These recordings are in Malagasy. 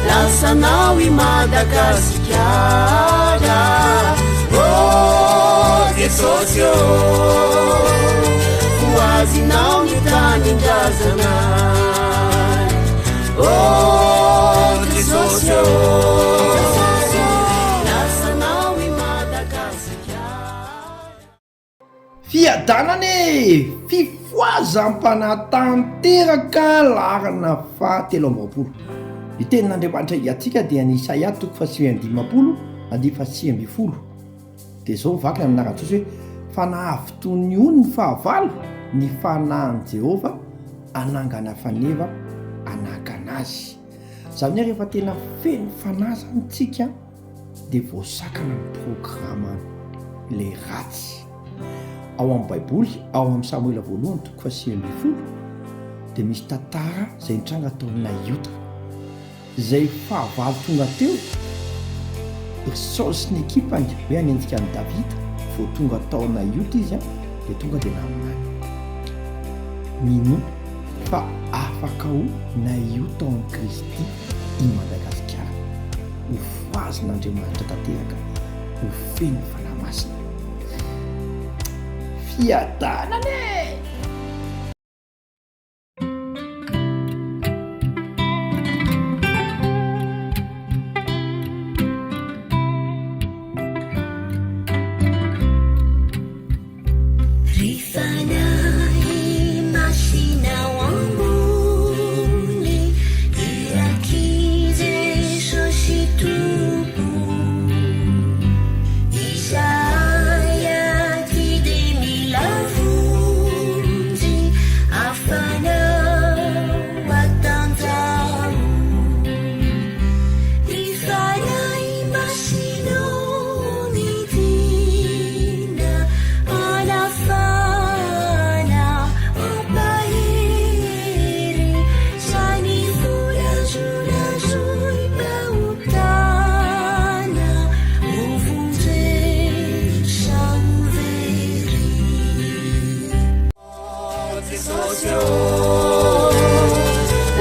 Lasanao I Madagasikara, oh Jesús yo, hoazinao ny tanindrazanay, oh Jesús yo, lasanao I Madagasikara. Fiadanane fifoazam-panatanteraka larana fahatelo amby roapolo. Ny tenin'Andriamanitra iatsika dia ny Isaia 8:10 dia zao vakana amin'naratsosy hoe fanahavo toy ny ony ny fahavalo ny fanahin'i Jehova anangana faneva anakana azy. Zany hoe rehefa tena feno fanazantsika dia voasakana ny programma le ratsy. Ao amin'ny Baiboly, ao amin'ny Samuela voalohany 8:10 dia misy tantara izay nitranga taona Iota, izay fahavalo tonga teo Saul sy ny ekipany hoe hanenjika ny Davida, vao tonga taona Iota izy dia tonga dia naminany mino fa afaka ho na Iota amin'ny Kristy I Madagasikara. Ho foazin'Andriamanitra tanteraka, ho feno fanahy-masina. Fiadanane!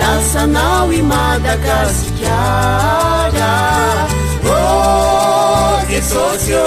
Lasanao I Madagasikara, oh Jesús yo.